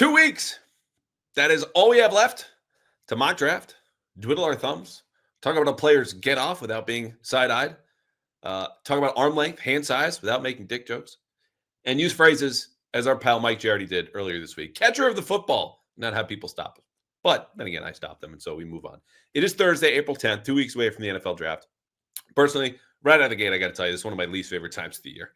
2 weeks. That is all we have left to mock draft, dwiddle our thumbs, talk about how players get off without being side-eyed, talk about arm length, hand size without making dick jokes, and use phrases as our pal Mike Jardy did earlier this week. Catcher of the football, not have people stop us. But then again, I stopped them, and so we move on. It is Thursday, April 10th, 2 weeks away from the NFL draft. Personally, right out of the gate, I got to tell you, this is one of my least favorite times of the year.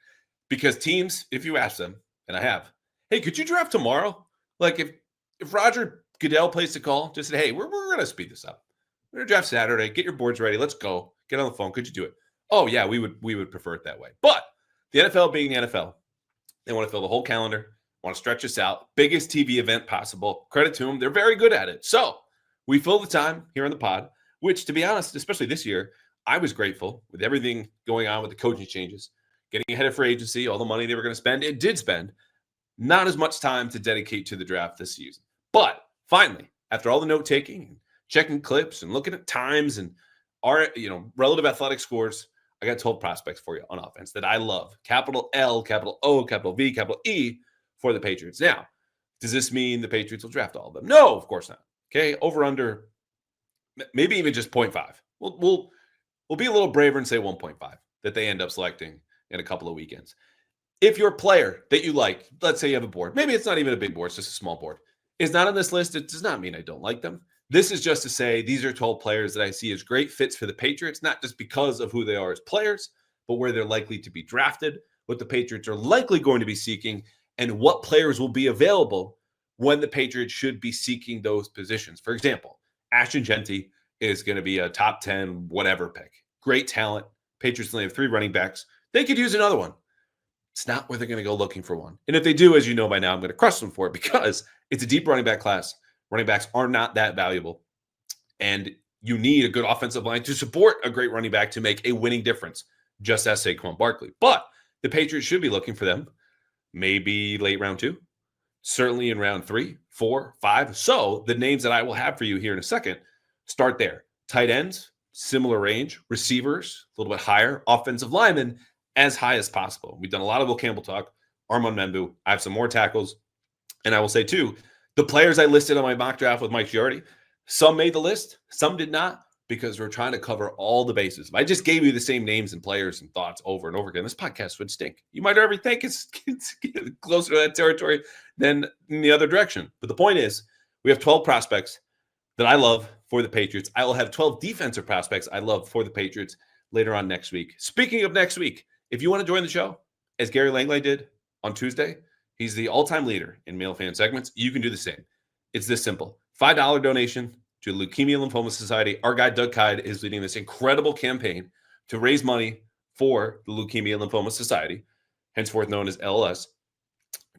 Because teams, if you ask them, and I have, hey, could you draft tomorrow? Like if Roger Goodell placed a call, just said, hey, we're going to speed this up. We're going to draft Saturday. Get your boards ready. Let's go. Get on the phone. Could you do it? Oh, yeah, we would prefer it that way. But the NFL being the NFL, they want to fill the whole calendar, want to stretch us out. Biggest TV event possible. Credit to them. They're very good at it. So we fill the time here on the pod, which, to be honest, especially this year, I was grateful with everything going on with the coaching changes, getting ahead of free agency, all the money they were going to spend. It did spend. Not as much time to dedicate to the draft this season. But finally, after all the note taking and checking clips and looking at times and our relative athletic scores, I got 12 prospects for you on offense that I love. Capital L, capital O, capital V, capital E for the Patriots. Now, does this mean the Patriots will draft all of them? No, of course not. Okay, over under, maybe even just 0.5. We'll be a little braver and say 1.5 that they end up selecting in a couple of weekends. If your player that you like, let's say you have a board, maybe it's not even a big board, it's just a small board, is not on this list, it does not mean I don't like them. This is just to say these are 12 players that I see as great fits for the Patriots, not just because of who they are as players, but where they're likely to be drafted, what the Patriots are likely going to be seeking, and what players will be available when the Patriots should be seeking those positions. For example, Ashton Genty is going to be a top 10 whatever pick. Great talent. Patriots only have 3 running backs. They could use another one. It's not where they're going to go looking for one. And if they do, as you know by now, I'm going to crush them for it because it's a deep running back class. Running backs are not that valuable. And you need a good offensive line to support a great running back to make a winning difference, just as Saquon Barkley. But the Patriots should be looking for them maybe late round 2, certainly in round 3, 4, 5. So the names that I will have for you here in a second start there. Tight ends, similar range. Receivers, a little bit higher. Offensive linemen, as high as possible. We've done a lot of Will Campbell talk. Armand, Membou. I have some more tackles. And I will say, too, the players I listed on my mock draft with Mike Giardi, some made the list, some did not, because we're trying to cover all the bases. If I just gave you the same names and players and thoughts over and over again, this podcast would stink. You might already think it's closer to that territory than in the other direction. But the point is, we have 12 prospects that I love for the Patriots. I will have 12 defensive prospects I love for the Patriots later on next week. Speaking of next week, if you want to join the show, as Gary Langley did on Tuesday, he's the all-time leader in male fan segments. You can do the same. It's this simple. $5 donation to the Leukemia Lymphoma Society. Our guy, Doug Kide, is leading this incredible campaign to raise money for the Leukemia Lymphoma Society, henceforth known as LLS,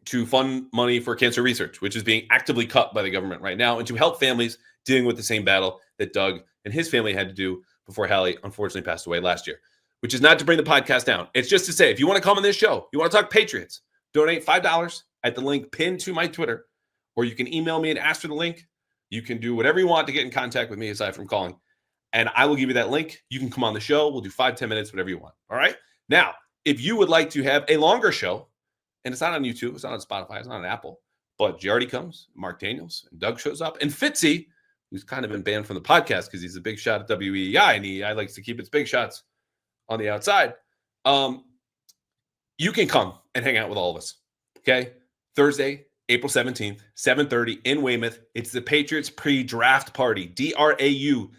to fund money for cancer research, which is being actively cut by the government right now, and to help families dealing with the same battle that Doug and his family had to do before Hallie unfortunately passed away last year, which is not to bring the podcast down. It's just to say, if you want to come on this show, you want to talk Patriots, donate $5 at the link pinned to my Twitter, or you can email me and ask for the link. You can do whatever you want to get in contact with me aside from calling, and I will give you that link. You can come on the show. We'll do 5-10 minutes, whatever you want. All right? Now, if you would like to have a longer show, and it's not on YouTube, it's not on Spotify, it's not on Apple, but Giardi comes, Mark Daniels, and Doug shows up, and Fitzy, who's kind of been banned from the podcast because he's a big shot at WEEI, and EEI likes to keep its big shots on the outside. You can come and hang out with all of us, okay? Thursday, April 17th, 7:30 in Weymouth. It's the Patriots pre-draft party, DRAUGHT.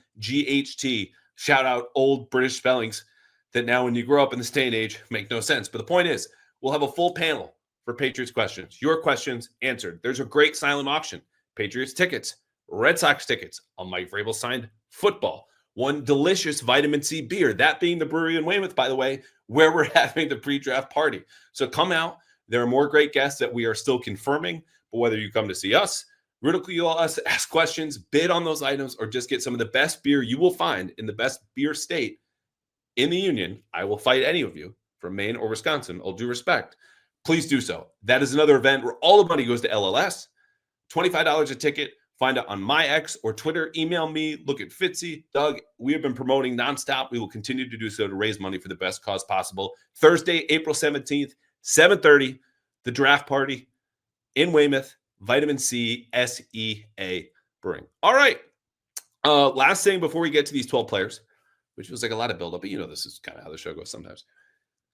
Shout out old British spellings that now when you grow up in this day and age make no sense. But the point is, we'll have a full panel for Patriots questions. Your questions answered. There's a great silent auction. Patriots tickets, Red Sox tickets, a Mike Vrabel signed football, one delicious vitamin C beer, that being the brewery in Weymouth, by the way, where we're having the pre-draft party. So come out. There are more great guests that we are still confirming, but whether you come to see us, ridicule us, ask questions, bid on those items, or just get some of the best beer you will find in the best beer state in the union, I will fight any of you from Maine or Wisconsin, all due respect. Please do so. That is another event where all the money goes to LLS. $25 a ticket. Find out on my X or Twitter. Email me. Look at Fitzy. Doug, we have been promoting nonstop. We will continue to do so to raise money for the best cause possible. Thursday, April 17th, 7:30, the draft party in Weymouth. Vitamin C, SEA Brewing. All right. Last thing before we get to these 12 players, which feels like a lot of buildup, but this is kind of how the show goes sometimes.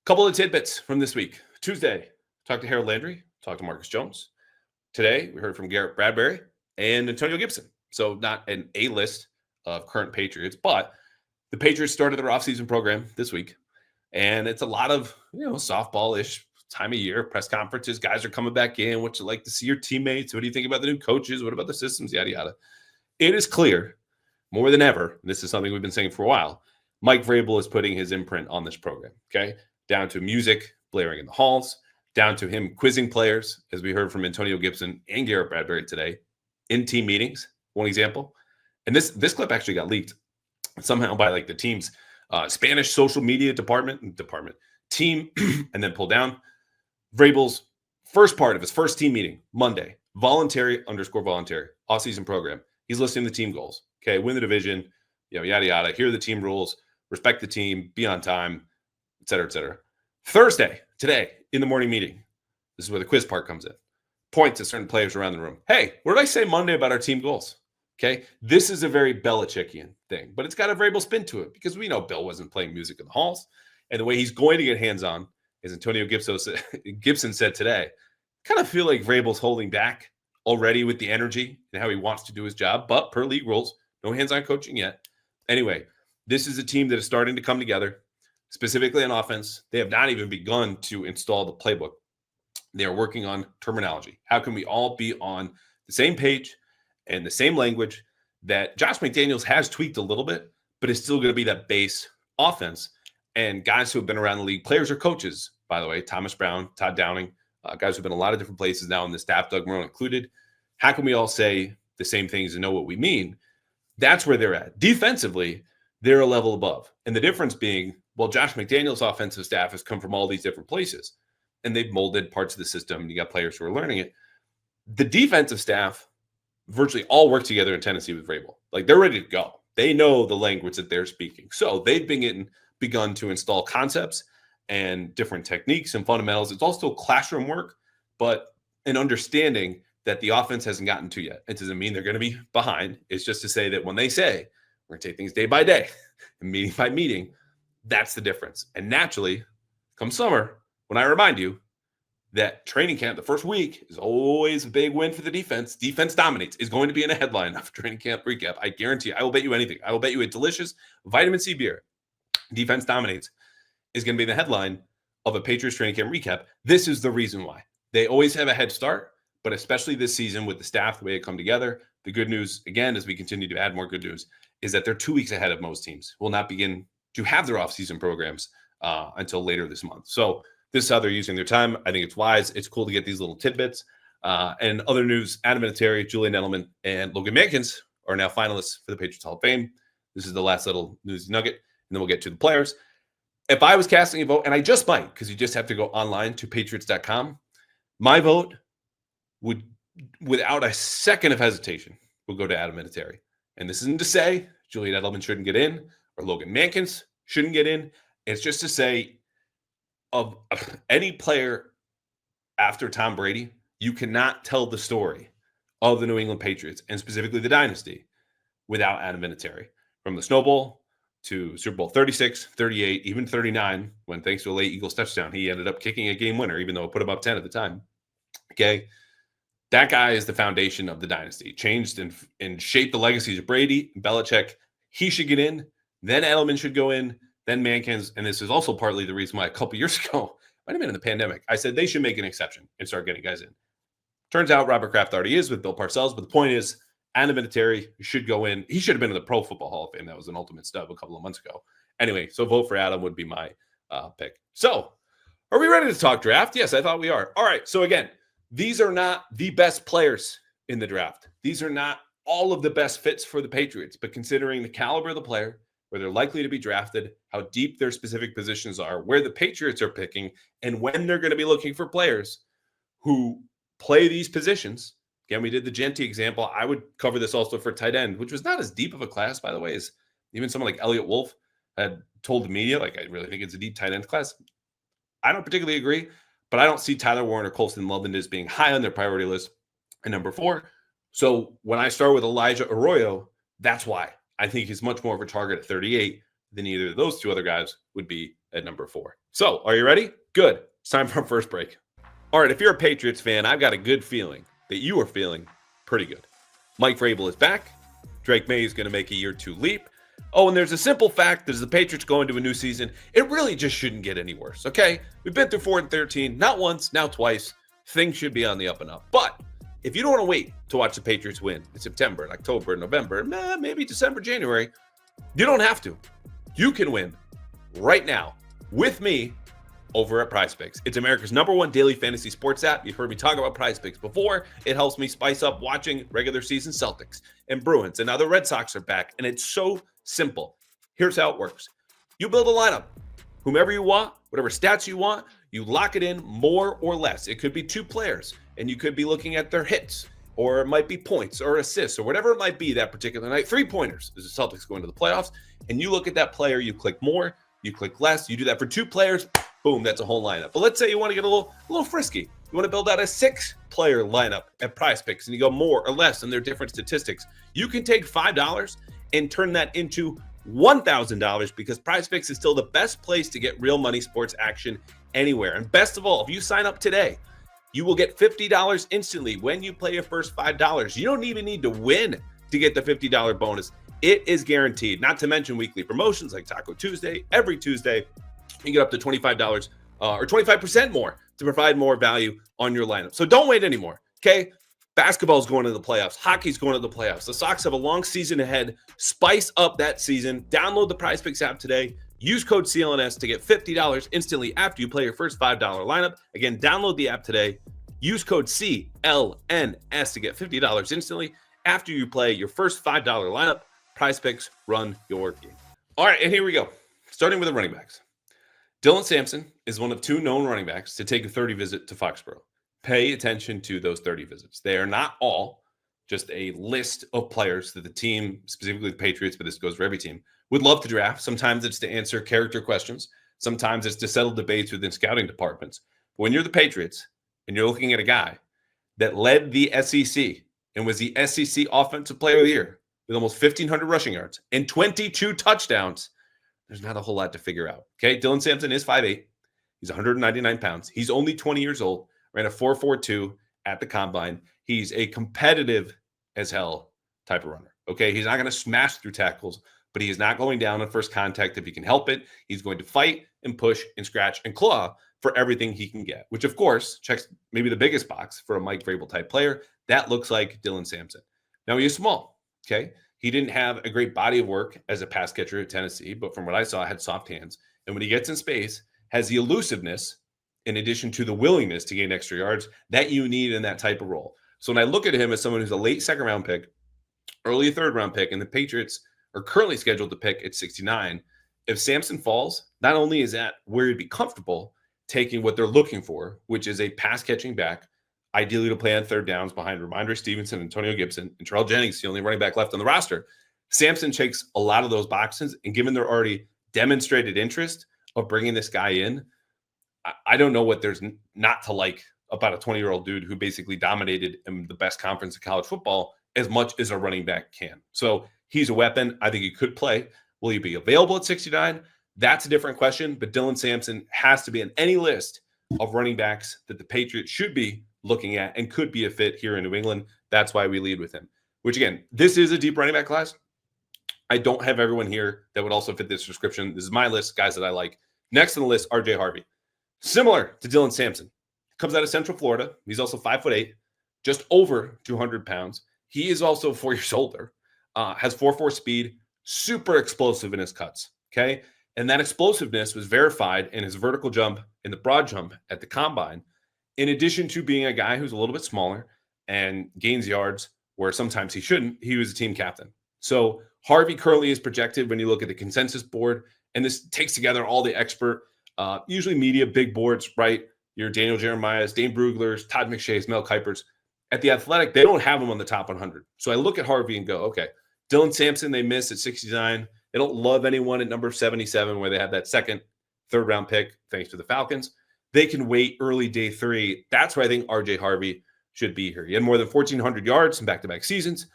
Couple of tidbits from this week. Tuesday, talked to Harold Landry, talked to Marcus Jones. Today, we heard from Garrett Bradbury and Antonio Gibson. So not an A-list of current Patriots, but the Patriots started their offseason program this week. And it's a lot of, softball-ish time of year, press conferences. Guys are coming back in. What you like to see your teammates? What do you think about the new coaches? What about the systems? Yada, yada. It is clear more than ever, and this is something we've been saying for a while, Mike Vrabel is putting his imprint on this program, okay? Down to music blaring in the halls, down to him quizzing players, as we heard from Antonio Gibson and Garrett Bradbury today, in team meetings, one example. And this clip actually got leaked somehow by the team's Spanish social media team, and then pulled down. Vrabel's first part of his first team meeting, Monday, voluntary offseason program. He's listing the team goals. Okay, win the division, yada, yada. Here are the team rules. Respect the team, be on time, et cetera, et cetera. Thursday, today, in the morning meeting, this is where the quiz part comes in. Points at certain players around the room. Hey, what did I say Monday about our team goals? Okay, this is a very Belichickian thing, but it's got a Vrabel spin to it because we know Bill wasn't playing music in the halls. And the way he's going to get hands-on, as Antonio Gibson said today, kind of feel like Vrabel's holding back already with the energy and how he wants to do his job. But per league rules, no hands-on coaching yet. Anyway, this is a team that is starting to come together, specifically on offense. They have not even begun to install the playbook. They are working on terminology. How can we all be on the same page and the same language that Josh McDaniels has tweaked a little bit, but is still going to be that base offense? And guys who have been around the league, players or coaches, by the way, Thomas Brown, Todd Downing, guys who've been a lot of different places now in the staff, Doug Marrone included. How can we all say the same things and know what we mean? That's where they're at. Defensively, they're a level above. And the difference being, well, Josh McDaniels' offensive staff has come from all these different places, and they've molded parts of the system. You got players who are learning it. The defensive staff virtually all work together in Tennessee with Vrabel. They're ready to go. They know the language that they're speaking. So they've begun to install concepts and different techniques and fundamentals. It's all still classroom work, but an understanding that the offense hasn't gotten to yet. It doesn't mean they're going to be behind. It's just to say that when they say we're going to take things day by day and meeting by meeting, that's the difference. And naturally, come summer, when I remind you that training camp, the first week, is always a big win for the defense. Defense dominates is going to be in a headline of training camp recap. I guarantee you. I will bet you anything. I will bet you a delicious vitamin C beer. Defense dominates is going to be the headline of a Patriots training camp recap. This is the reason why. They always have a head start, but especially this season with the staff, the way it come together. The good news, again, as we continue to add more good news, is that they're 2 weeks ahead of most teams. Will not begin to have their offseason programs until later this month. So this is how they're using their time. I think it's wise. It's cool to get these little tidbits. And other news, Adam Vinatieri, Julian Edelman, and Logan Mankins are now finalists for the Patriots Hall of Fame. This is the last little news nugget, and then we'll get to the players. If I was casting a vote, and I just might, because you just have to go online to patriots.com, my vote would, without a second of hesitation, will go to Adam Vinatieri. And this isn't to say Julian Edelman shouldn't get in or Logan Mankins shouldn't get in. It's just to say of any player after Tom Brady, you cannot tell the story of the New England Patriots and specifically the dynasty without Adam Vinatieri. From the Snow Bowl to Super Bowl 36, 38, even 39, when thanks to a late Eagles touchdown, he ended up kicking a game winner, even though it put him up 10 at the time. Okay. That guy is the foundation of the dynasty. Changed and shaped the legacies of Brady, Belichick. He should get in. Then Edelman should go in. Then Mankins. And this is also partly the reason why a couple years ago, might have been in the pandemic, I said they should make an exception and start getting guys in. Turns out Robert Kraft already is with Bill Parcells. But the point is, Adam Vinatieri should go in. He should have been in the Pro Football Hall of Fame. That was an ultimate stub a couple of months ago. Anyway, so vote for Adam would be my pick. So are we ready to talk draft? Yes, I thought we are. All right. So again, these are not the best players in the draft. These are not all of the best fits for the Patriots, but considering the caliber of the player, where they're likely to be drafted, how deep their specific positions are, where the Patriots are picking, and when they're going to be looking for players who play these positions. Again, we did the Genty example. I would cover this also for tight end, which was not as deep of a class, by the way, as even someone like Elliott Wolf had told the media. I really think it's a deep tight end class. I don't particularly agree, but I don't see Tyler Warren or Colston Loveland as being high on their priority list. at number 4. So when I start with Elijah Arroyo, that's why I think he's much more of a target at 38 than either of those two other guys would be at number 4. So are you ready? Good. It's time for our first break. All right, if you're a Patriots fan, I've got a good feeling that you are feeling pretty good. Mike Vrabel is back. Drake May is going to make a year 2 leap. Oh, and there's a simple fact that as the Patriots go into a new season, it really just shouldn't get any worse, okay? We've been through 4-13, not once, now twice. Things should be on the up and up. But if you don't want to wait to watch the Patriots win in September, and October, and November, and maybe December, January, you don't have to. You can win right now with me over at Prizepicks. It's America's #1 daily fantasy sports app. You've heard me talk about Prizepicks before. It helps me spice up watching regular season Celtics and Bruins, and now the Red Sox are back, and it's so simple. Here's how it works. You build a lineup. Whomever you want, whatever stats you want, you lock it in more or less. It could be 2 players, and you could be looking at their hits, or it might be points or assists, or whatever it might be that particular night. 3-pointers as the Celtics go into the playoffs, and you look at that player, you click more, you click less, you do that for 2 players, boom, that's a whole lineup. But let's say you want to get a little frisky. You want to build out a 6-player lineup at Prizepicks, and you go more or less, and they're different statistics. You can take $5 and turn that into $1,000 because Prizepicks is still the best place to get real money sports action anywhere. And best of all, if you sign up today, you will get $50 instantly when you play your first $5. You don't even need to win to get the $50 bonus. It is guaranteed, not to mention weekly promotions like Taco Tuesday. Every Tuesday, you get up to $25 or 25% more to provide more value on your lineup. So don't wait anymore, okay? Basketball's going to the playoffs. Hockey's going to the playoffs. The Sox have a long season ahead. Spice up that season. Download the Prizepicks app today. Use code CLNS to get $50 instantly after you play your first $5 lineup. Again, download the app today. Use code CLNS to get $50 instantly after you play your first $5 lineup. Prizepicks, run your game. All right, and here we go. Starting with the running backs. Dylan Sampson is one of 2 known running backs to take a 30 visit to Foxborough. Pay attention to those 30 visits. They are not all just a list of players that the team, specifically the Patriots, but this goes for every team, would love to draft. Sometimes it's to answer character questions. Sometimes it's to settle debates within scouting departments. But when you're the Patriots and you're looking at a guy that led the SEC and was the SEC Offensive Player of the Year with almost 1,500 rushing yards and 22 touchdowns, there's not a whole lot to figure out. Okay, Dylan Sampson is 5'8". He's 199 pounds. He's only 20 years old. Ran a 4.42 at the combine. He's a competitive as hell type of runner. Okay, he's not going to smash through tackles, but he is not going down on first contact if he can help it. He's going to fight and push and scratch and claw for everything he can get, which of course checks maybe the biggest box for a Mike Vrabel type player. That looks like Dylan Sampson. Now he is small. Okay, he didn't have a great body of work as a pass catcher at Tennessee, but from what I saw, had soft hands. And when he gets in space, has the elusiveness in addition to the willingness to gain extra yards that you need in that type of role. So when I look at him as someone who's a late 2nd round pick, early 3rd round pick, and the Patriots are currently scheduled to pick at 69, if Sampson falls, not only is that where he'd be comfortable taking what they're looking for, which is a pass catching back, ideally to play on 3rd downs behind Ramondre Stevenson, Antonio Gibson, and Terrell Jennings, the only running back left on the roster. Sampson checks a lot of those boxes, and given their already demonstrated interest of bringing this guy in, I don't know what there's not to like about a 20-year-old dude who basically dominated in the best conference of college football as much as a running back can. So he's a weapon. I think he could play. Will he be available at 69? That's a different question, but Dylan Sampson has to be on any list of running backs that the Patriots should be looking at and could be a fit here in New England. That's why we lead with him, which again, this is a deep running back class. I don't have everyone here that would also fit this description. This is my list, guys that I like. Next on the list, RJ Harvey. Similar to Dylan Sampson. Comes out of Central Florida. He's also 5'8", just over 200 pounds. He is also 4 years older, has 4.4 speed, super explosive in his cuts, okay? And that explosiveness was verified in his vertical jump and the broad jump at the combine, in addition to being a guy who's a little bit smaller and gains yards where sometimes he shouldn't. He was a team captain. So Harvey currently is projected when you look at the consensus board, and this takes together all the expert, usually media, big boards, right? Your Daniel Jeremiah's, Dane Brugler's, Todd McShay's, Mel Kiper's. At The Athletic, they don't have him on the top 100. So I look at Harvey and go, okay, Dylan Sampson, they miss at 69. They don't love anyone at number 77 where they have that 2nd, 3rd round pick, thanks to the Falcons. They can wait early day 3. That's where I think RJ Harvey should be here. He had more than 1,400 yards in back-to-back seasons,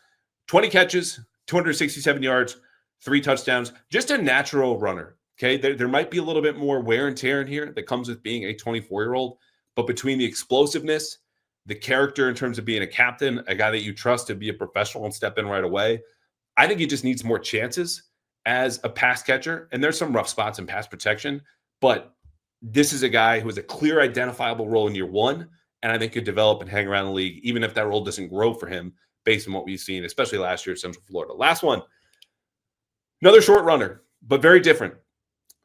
20 catches, 267 yards, 3 touchdowns, just a natural runner. Okay, there might be a little bit more wear and tear in here that comes with being a 24-year-old, but between the explosiveness, the character in terms of being a captain, a guy that you trust to be a professional and step in right away, I think he just needs more chances as a pass catcher. And there's some rough spots in pass protection, but this is a guy who has a clear identifiable role in year one, and I think could develop and hang around the league, even if that role doesn't grow for him based on what we've seen, especially last year at Central Florida. Last one, another short runner, but very different.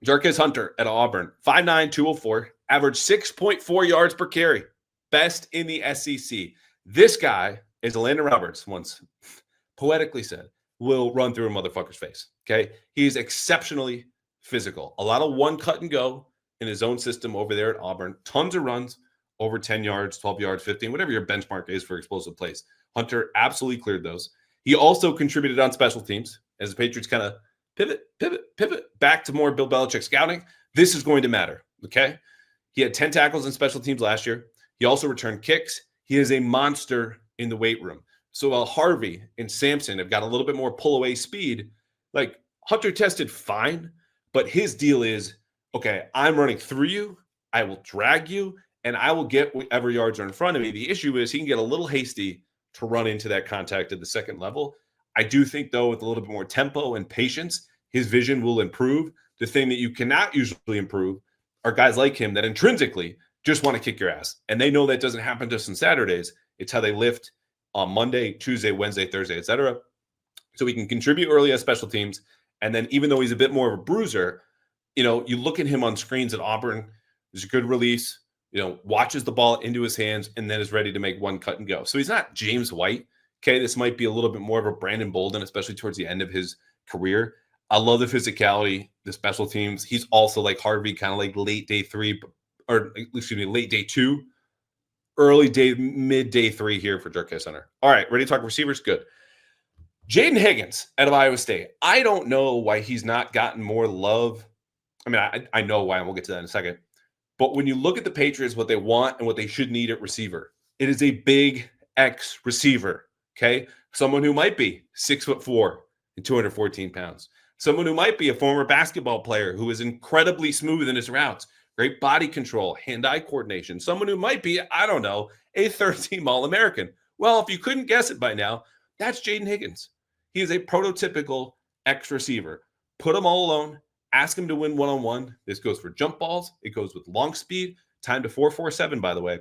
Jarquez Hunter at Auburn, 5'9", 204, averaged 6.4 yards per carry, best in the SEC. This guy, as Landon Roberts once poetically said, will run through a motherfucker's face, okay? He's exceptionally physical. A lot of one cut and go in his own system over there at Auburn. Tons of runs, over 10 yards, 12 yards, 15, whatever your benchmark is for explosive plays. Hunter absolutely cleared those. He also contributed on special teams as the Patriots kind of pivot back to more Bill Belichick scouting. This is going to matter, okay? He had 10 tackles in special teams last year. He also returned kicks. He is a monster in the weight room. So while Harvey and Sampson have got a little bit more pull-away speed, like Hunter tested fine, but his deal is, okay, I'm running through you, I will drag you, and I will get whatever yards are in front of me. The issue is he can get a little hasty to run into that contact at the second level. I do think, though, with a little bit more tempo and patience, his vision will improve. The thing that you cannot usually improve are guys like him that intrinsically just want to kick your ass. And they know that doesn't happen just on Saturdays. It's how they lift on Monday, Tuesday, Wednesday, Thursday, etc. So he can contribute early as special teams. And then even though he's a bit more of a bruiser, you look at him on screens at Auburn, there's a good release, watches the ball into his hands and then is ready to make one cut and go. So he's not James White. Okay, this might be a little bit more of a Brandon Bolden, especially towards the end of his career. I love the physicality, the special teams. He's also like Harvey, kind of like late day 3, or excuse me, late day 2, mid day 3 here for Jarquez Hunter. All right, ready to talk receivers? Good. Jayden Higgins out of Iowa State. I don't know why he's not gotten more love. I mean, I know why, and we'll get to that in a second. But when you look at the Patriots, what they want and what they should need at receiver, it is a big X receiver. Okay, someone who might be 6'4" and 214 pounds. Someone who might be a former basketball player who is incredibly smooth in his routes, great body control, hand-eye coordination. Someone who might be, I don't know, a third-team All-American. Well, if you couldn't guess it by now, that's Jayden Higgins. He is a prototypical X receiver. Put him all alone. Ask him to win one-on-one. This goes for jump balls. It goes with long speed. Time to 4.47, by the way.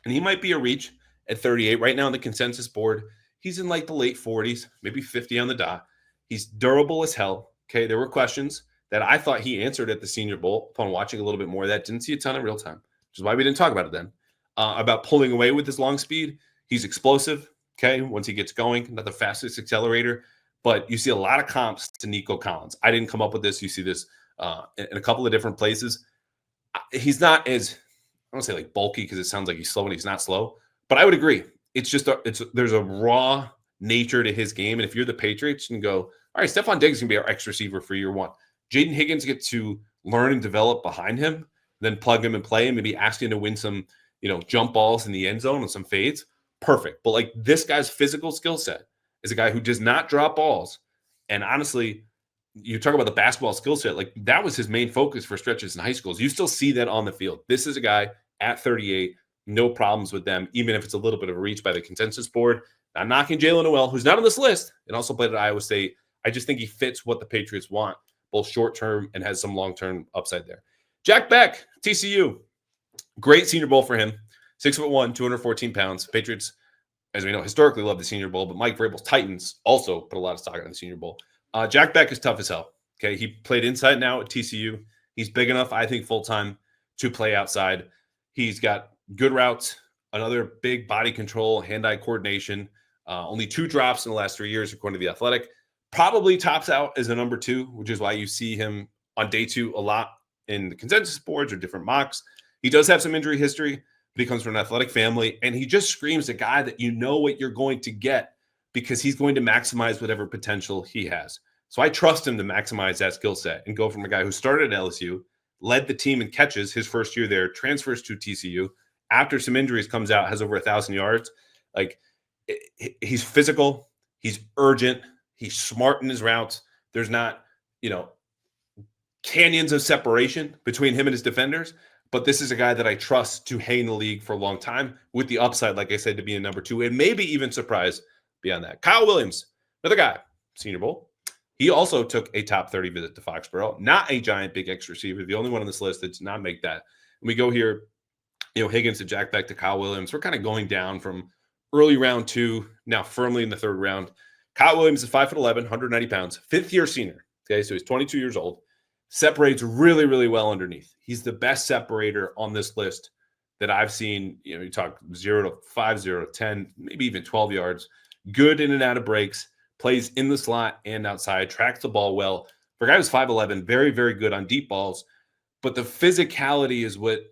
And he might be a reach at 38 right now on the consensus board. He's in like the late 40s, maybe 50 on the dot. He's durable as hell. Okay, there were questions that I thought he answered at the Senior Bowl upon watching a little bit more of that. Didn't see a ton in real time, which is why we didn't talk about it then. About pulling away with his long speed. He's explosive, okay, once he gets going. Not the fastest accelerator, but you see a lot of comps to Nico Collins. I didn't come up with this. You see this in a couple of different places. He's not as, I don't say like bulky because it sounds like he's slow and he's not slow, but I would agree. It's just there's a raw nature to his game. And if you're the Patriots and go, all right, Stephon Diggs is going to be our X receiver for year one. Jayden Higgins gets to learn and develop behind him, then plug him and play and maybe ask him to win some, jump balls in the end zone and some fades. Perfect. But like this guy's physical skill set is a guy who does not drop balls. And honestly, you talk about the basketball skill set, like that was his main focus for stretches in high schools. You still see that on the field. This is a guy at 38, no problems with them, even if it's a little bit of a reach by the consensus board. Not knocking Jalen Noel, who's not on this list and also played at Iowa State. I just think he fits what the Patriots want, both short-term and has some long-term upside there. Jack Bech, TCU. Great Senior Bowl for him. 6'1", 214 pounds. Patriots, as we know, historically love the Senior Bowl, but Mike Vrabel's Titans also put a lot of stock in the Senior Bowl. Jack Bech is tough as hell. Okay, he played inside now at TCU. He's big enough, I think, full-time to play outside. He's got good routes, another big body control, hand-eye coordination. Only 2 drops in the last 3 years, according to The Athletic. Probably tops out as a number 2, which is why you see him on day 2 a lot in the consensus boards or different mocks. He does have some injury history, but he comes from an athletic family, and he just screams a guy that you know what you're going to get because he's going to maximize whatever potential he has. So I trust him to maximize that skill set and go from a guy who started at LSU, led the team in catches his first year there, transfers to TCU, after some injuries comes out, has over 1,000 yards. Like, he's physical, he's urgent, he's smart in his routes. There's not, canyons of separation between him and his defenders. But this is a guy that I trust to hang the league for a long time with the upside, like I said, to be a number 2 and maybe even surprise beyond that. Kyle Williams, another guy, Senior Bowl. He also took a top 30 visit to Foxborough. Not a giant big X receiver. The only one on this list that does not make that. And we go here, Higgins to Jack Bech to Kyle Williams. We're kind of going down from early round 2, now firmly in the 3rd round. Kyle Williams is 5'11", 190 pounds, 5th-year senior. Okay, so he's 22 years old. Separates really, really well underneath. He's the best separator on this list that I've seen. You talk 0 to 5, 0 to 10, maybe even 12 yards. Good in and out of breaks. Plays in the slot and outside. Tracks the ball well. For a guy who's 5'11", very, very good on deep balls. But the physicality is what,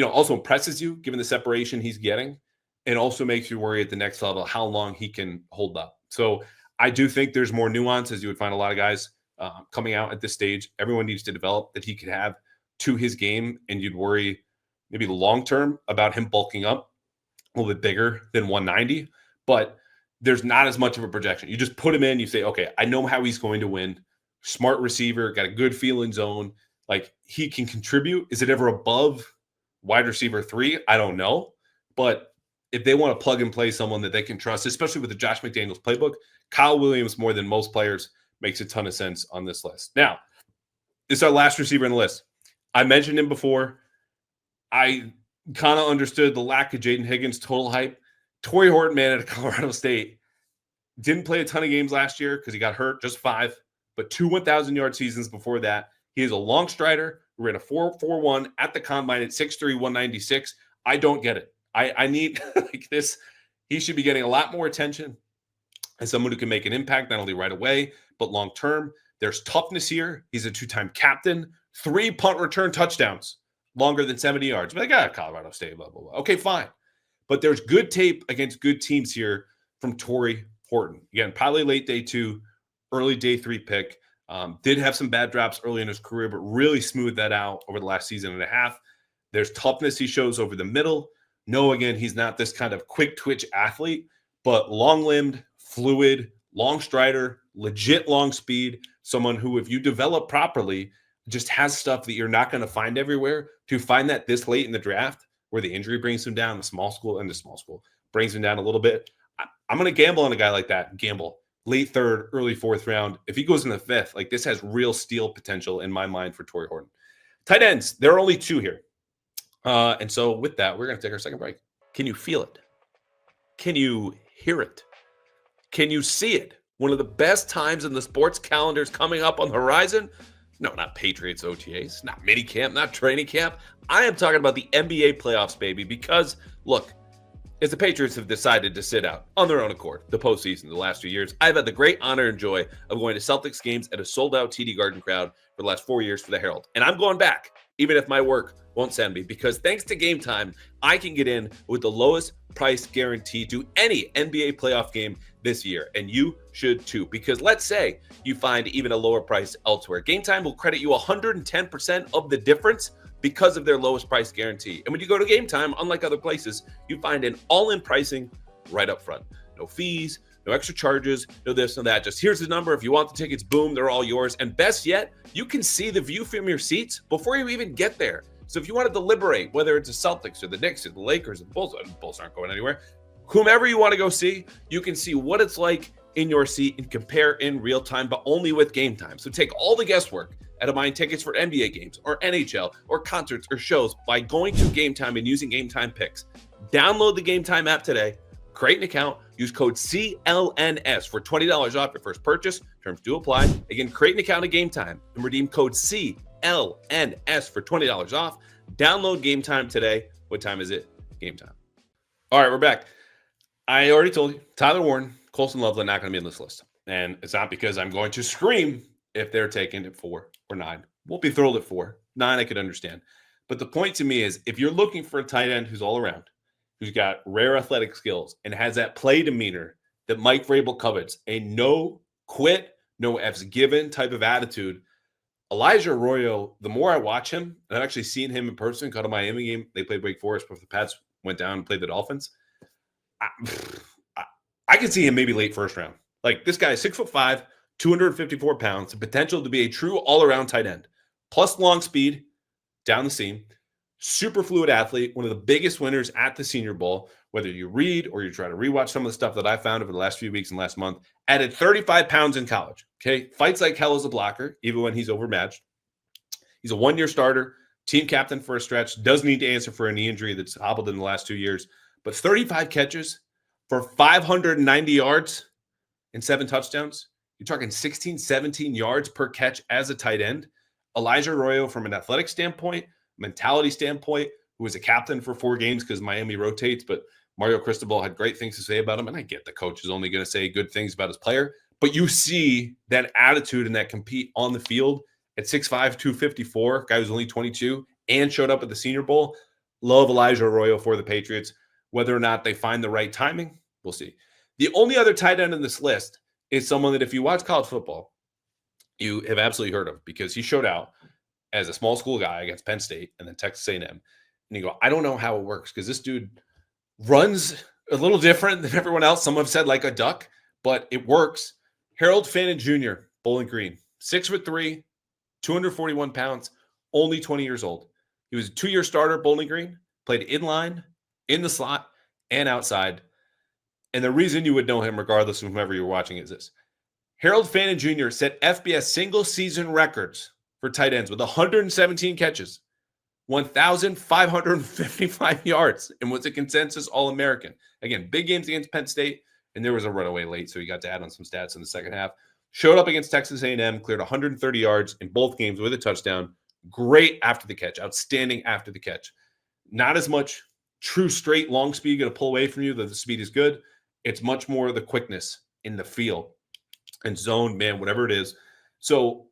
also impresses you, given the separation he's getting, and also makes you worry at the next level how long he can hold up. So I do think there's more nuance, as you would find a lot of guys coming out at this stage. Everyone needs to develop that he could have to his game, and you'd worry maybe long-term about him bulking up a little bit bigger than 190, but there's not as much of a projection. You just put him in, you say, okay, I know how he's going to win. Smart receiver, got a good feeling zone. Like, he can contribute. Is it ever above wide receiver 3? I don't know. But if they want to plug and play someone that they can trust, especially with the Josh McDaniels playbook, Kyle Williams, more than most players, makes a ton of sense on this list. Now, this is our last receiver in the list. I mentioned him before. I kind of understood the lack of Jayden Higgins total hype. Tory Horton, man, at Colorado State, didn't play a ton of games last year because he got hurt, just 5, but 2 1,000-yard seasons before that. He is a long strider who ran a 4.41 at the combine at 6'3", 196. I don't get it. I need like this. He should be getting a lot more attention as someone who can make an impact, not only right away, but long-term. There's toughness here. He's a 2-time captain, 3 punt return touchdowns, longer than 70 yards. But Colorado State, blah, blah, blah. Okay, fine. But there's good tape against good teams here from Tory Horton. Again, probably late day 2, early day 3 pick. Did have some bad drops early in his career, but really smoothed that out over the last season and a half. There's toughness he shows over the middle. No, again, he's not this kind of quick twitch athlete, but long-limbed, fluid, long strider, legit long speed, someone who, if you develop properly, just has stuff that you're not going to find everywhere. To find that this late in the draft, where the injury brings him down, the small school brings him down a little bit. I'm going to gamble on a guy like that. Gamble. Late 3rd, early 4th round. If he goes in the 5th, like, this has real steal potential in my mind for Tory Horton. Tight ends, there are only 2 here. And so with that, we're going to take our second break. Can you feel it? Can you hear it? Can you see it? One of the best times in the sports calendar is coming up on the horizon. No, not Patriots OTAs, not minicamp, not training camp. I am talking about the NBA playoffs, baby, because, look, as the Patriots have decided to sit out on their own accord the postseason the last 2 years, I've had the great honor and joy of going to Celtics games at a sold-out TD Garden crowd for the last 4 years for the Herald. And I'm going back, even if my work won't send me, because thanks to Gametime, I can get in with the lowest price guarantee to any NBA playoff game this year. And you should too, because let's say you find even a lower price elsewhere. Gametime will credit you 110% of the difference because of their lowest price guarantee. And when you go to Gametime, unlike other places, you find an all-in pricing right up front. No fees, no extra charges, no this, no that. Just here's the number. If you want the tickets, boom, they're all yours. And best yet, you can see the view from your seats before you even get there. So if you want to deliberate, whether it's the Celtics or the Knicks or the Lakers or the Bulls aren't going anywhere, whomever you want to go see, you can see what it's like in your seat and compare in real time, but only with Gametime. So take all the guesswork out of buying tickets for NBA games or NHL or concerts or shows by going to Gametime and using Gametime Picks. Download the Gametime app today, create an account, use code CLNS for $20 off your first purchase. Terms do apply. Again, create an account at Gametime and redeem code CLNS for $20 off. Download Gametime today. What time is it? Gametime. All right, we're back. I already told you, Tyler Warren, Colson Loveland not going to be on this list. And it's not because I'm going to scream if they're taken at 4 or 9. Won't be thrilled at 4. 9, I could understand. But the point to me is, if you're looking for a tight end who's all around, who's got rare athletic skills and has that play demeanor that Mike Vrabel covets, a no quit, no F's given type of attitude, Elijah Arroyo, the more I watch him, and I've actually seen him in person, got a Miami game. They played Wake Forest, but the Pats went down and played the Dolphins. I can see him maybe late first round. Like, this guy is 6'5", 254 pounds, the potential to be a true all-around tight end, plus long speed down the seam, super fluid athlete, one of the biggest winners at the Senior Bowl. Whether you read or you try to rewatch some of the stuff that I found over the last few weeks and last month, added 35 pounds in college. Okay, fights like hell as a blocker, even when he's overmatched. He's a one-year starter, team captain for a stretch, does need to answer for a knee injury that's hobbled in the last 2 years, but 35 catches for 590 yards and 7 touchdowns. You're talking 16, 17 yards per catch as a tight end. Elijah Arroyo, from an athletic standpoint, mentality standpoint, who was a captain for 4 games because Miami rotates, but Mario Cristobal had great things to say about him. And I get the coach is only going to say good things about his player, but you see that attitude and that compete on the field at 6'5", 254, guy who's only 22 and showed up at the Senior Bowl. Love Elijah Arroyo for the Patriots. Whether or not they find the right timing, we'll see. The only other tight end in this list is someone that if you watch college football, you have absolutely heard of, because he showed out as a small school guy against Penn State and then Texas A&M. And you go, I don't know how it works, because this dude runs a little different than everyone else. Some have said like a duck, but it works. Harold Fannin Jr., Bowling Green, 6'3", 241 pounds, only 20 years old. He was a 2-year starter at Bowling Green, played inline, in the slot, and outside. And the reason you would know him, regardless of whomever you're watching, is this. Harold Fannin Jr. set FBS single-season records for tight ends with 117 catches, 1,555 yards, and was a consensus All-American. Again, big games against Penn State, and there was a runaway late, so he got to add on some stats in the second half. Showed up against Texas A&M, cleared 130 yards in both games with a touchdown. Great after the catch, outstanding after the catch. Not as much true straight long speed going to pull away from you, that the speed is good. It's much more the quickness in the field and zone, man, whatever it is. So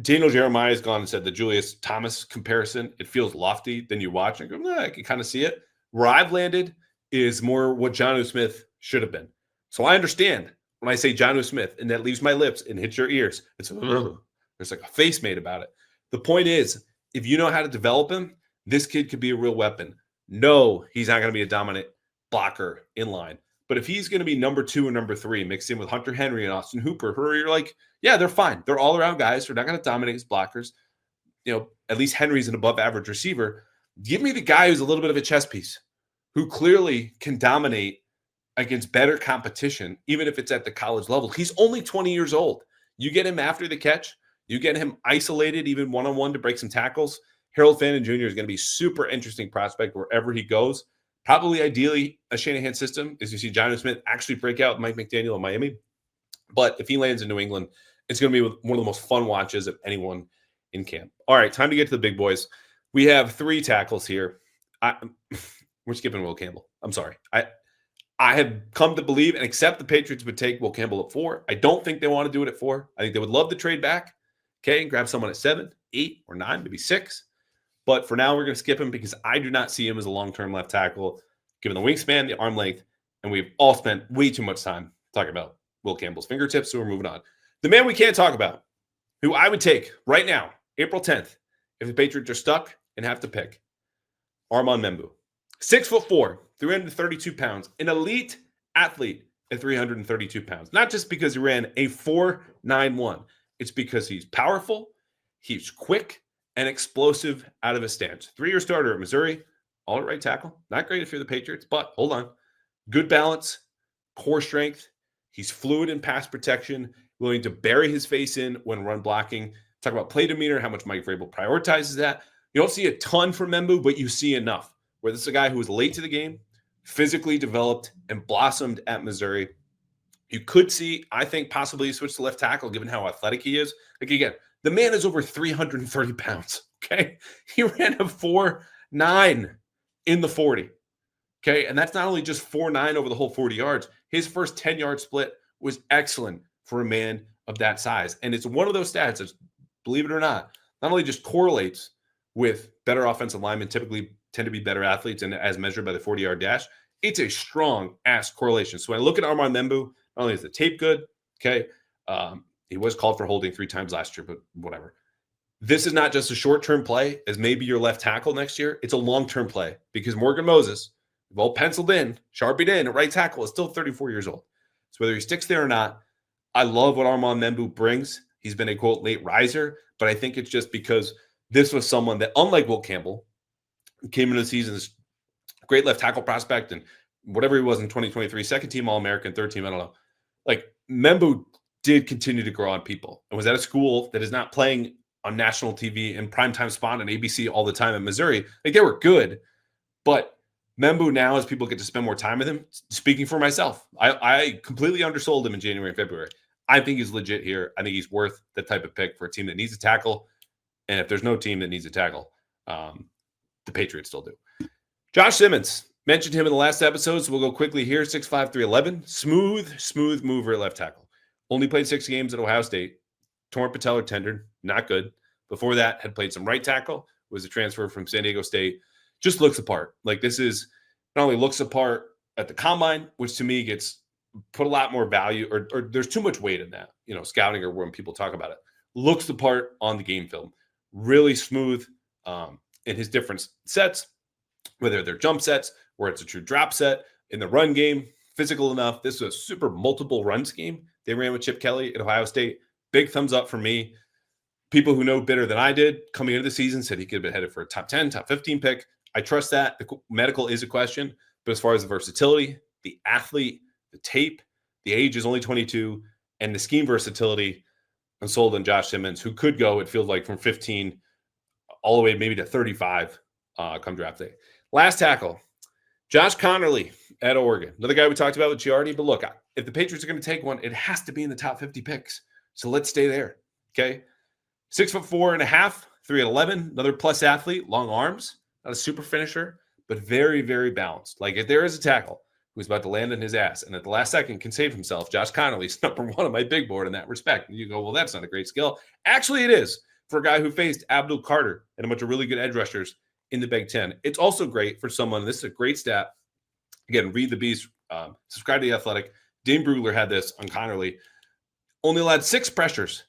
Daniel Jeremiah has gone and said the Julius Thomas comparison, it feels lofty. Then you watch and go, I can kind of see it. Where I've landed is more what Jonnu Smith should have been. So I understand when I say Jonnu Smith and that leaves my lips and hits your ears. It's there's like a face made about it. The point is, if you know how to develop him, this kid could be a real weapon. No, he's not going to be a dominant blocker in line. But if he's going to be number 2 or number 3, mixed in with Hunter Henry and Austin Hooper, who you're like, yeah, they're fine. They're all-around guys. They're not going to dominate as blockers. You know, at least Henry's an above-average receiver. Give me the guy who's a little bit of a chess piece, who clearly can dominate against better competition, even if it's at the college level. He's only 20 years old. You get him after the catch. You get him isolated, even one-on-one to break some tackles. Harold Fannin Jr. is going to be super interesting prospect wherever he goes. Probably ideally a Shanahan system is you see Jonnu Smith actually break out Mike McDaniel in Miami. But if he lands in New England, it's going to be one of the most fun watches of anyone in camp. All right, time to get to the big boys. We have 3 tackles here. We're skipping Will Campbell. I'm sorry. I have come to believe and accept the Patriots would take Will Campbell at 4. I don't think they want to do it at 4. I think they would love to trade back, okay, and grab someone at 7, 8, or 9, maybe 6. But for now, we're going to skip him because I do not see him as a long-term left tackle, given the wingspan, the arm length, and we've all spent way too much time talking about Will Campbell's fingertips, so we're moving on. The man we can't talk about, who I would take right now, April 10th, if the Patriots are stuck and have to pick, Armand Membou. 6'4", 332 pounds, an elite athlete at 332 pounds. Not just because he ran a 4.91. It's because he's powerful, he's quick, and explosive out of his stance. 3-year starter at Missouri, all at right tackle. Not great if you're the Patriots, but hold on. Good balance, core strength. He's fluid in pass protection, willing to bury his face in when run blocking. Talk about play demeanor, how much Mike Vrabel prioritizes that. You don't see a ton from Membou, but you see enough. Where this is a guy who was late to the game, physically developed, and blossomed at Missouri. You could see, I think, possibly switch to left tackle, given how athletic he is. Like, again, the man is over 330 pounds, okay? He ran a 4.9 in the 40, okay? And that's not only just 4.9 over the whole 40 yards. His first 10-yard split was excellent for a man of that size. And it's one of those stats that, believe it or not only just correlates with better offensive linemen, typically tend to be better athletes, and as measured by the 40-yard dash, it's a strong-ass correlation. So when I look at Armand Membou, not only is the tape good, okay, he was called for holding 3 times last year, but whatever. this is not just a short-term play as maybe your left tackle next year. It's a long-term play because Morgan Moses, well penciled in, sharpied in at right tackle, is still 34 years old. So whether he sticks there or not, I love what Armand Membou brings. He's been a, quote, late riser, but I think it's just because this was someone that, unlike Will Campbell, came into the season as a great left tackle prospect and whatever he was in 2023, second team All-American, third team, I don't know. Like, Membou did continue to grow on people and was at a school that is not playing on national TV and primetime spot on ABC all the time in Missouri. Like, they were good, but Membou now, as people get to spend more time with him, speaking for myself, I completely undersold him in January and February. I think he's legit here. I think he's worth the type of pick for a team that needs a tackle. And if there's no team that needs a tackle, the Patriots still do. Josh Simmons, mentioned him in the last episode, so we'll go quickly here. 6'5", 311. Smooth mover at left tackle. Only played 6 games at Ohio State. Torn patellar tendon, not good. Before that, had played some right tackle. Was a transfer from San Diego State. Just looks apart. Like, this is not only looks apart at the combine, which to me gets put a lot more value, or there's too much weight in that, scouting or when people talk about it. Looks the part on the game film. Really smooth in his different sets, whether they're jump sets, where it's a true drop set, in the run game, physical enough. This was a super multiple run scheme they ran with Chip Kelly at Ohio State. Big thumbs up for me. People who know better than I did coming into the season said he could have been headed for a top 10, top 15 pick. I trust that. The medical is a question, but as far as the versatility, the athlete, the tape, the age is only 22, and the scheme versatility, I'm sold on Josh Simmons, who could go, it feels like, from 15 all the way maybe to 35 come draft day. Last tackle, Josh Conerly at Oregon. Another guy we talked about with Giardi, but look, if the Patriots are going to take one, it has to be in the top 50 picks. So let's stay there, okay? 6'4.5", 311, another plus athlete, long arms, not a super finisher, but very, very balanced. Like, if there is a tackle who's about to land in his ass and at the last second can save himself, Josh Conerly's number one on my big board in that respect. And you go, well, that's not a great skill. Actually, it is for a guy who faced Abdul Carter and a bunch of really good edge rushers in the Big Ten. It's also great for someone, this is a great stat. Again, read the Beast, subscribe to The Athletic. Dane Brugler had this on Conerly. Only allowed 6 pressures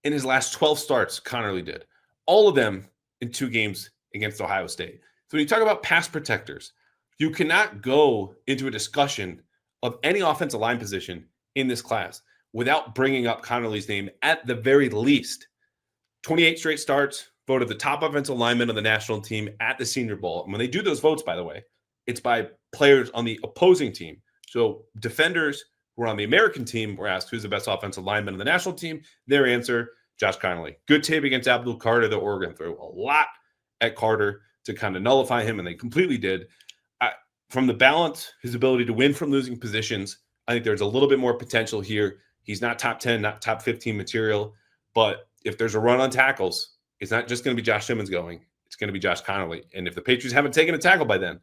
in his last 12 starts, Conerly did. All of them in 2 games against Ohio State. So when you talk about pass protectors, you cannot go into a discussion of any offensive line position in this class without bringing up Conerly's name at the very least. 28 straight starts, voted the top offensive lineman of the national team at the Senior Bowl. And when they do those votes, by the way, it's by players on the opposing team. So defenders who are on the American team were asked who's the best offensive lineman of the national team. Their answer, Josh Conerly. Good tape against Abdul Carter, the Oregon threw a lot at Carter to kind of nullify him, and they completely did. From the balance, his ability to win from losing positions, I think there's a little bit more potential here. He's not top 10, not top 15 material, but if there's a run on tackles, it's not just going to be Josh Simmons going. It's going to be Josh Conerly. And if the Patriots haven't taken a tackle by then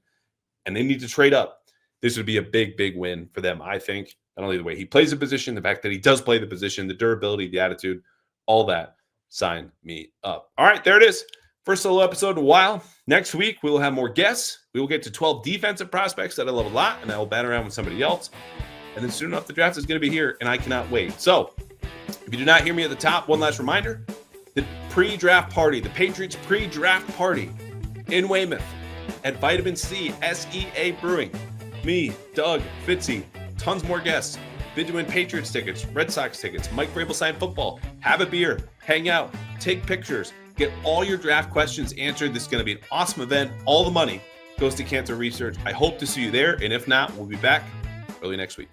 and they need to trade up, this would be a big, big win for them, I think. Not only the way he plays the position, the fact that he does play the position, the durability, the attitude, all that. Sign me up. All right, there it is. First solo episode in a while. Next week, we will have more guests. We will get to 12 defensive prospects that I love a lot, and I will bat around with somebody else. And then soon enough, the draft is going to be here, and I cannot wait. So if you did not hear me at the top, one last reminder, the pre-draft party, the Patriots pre-draft party in Weymouth at Vitamin C SEA Brewing. Me, Doug, Fitzy, tons more guests. Bid to win Patriots tickets, Red Sox tickets, Mike Vrabel signed football, have a beer, hang out, take pictures, get all your draft questions answered. This is going to be an awesome event. All the money goes to cancer research. I hope to see you there. And if not, we'll be back early next week.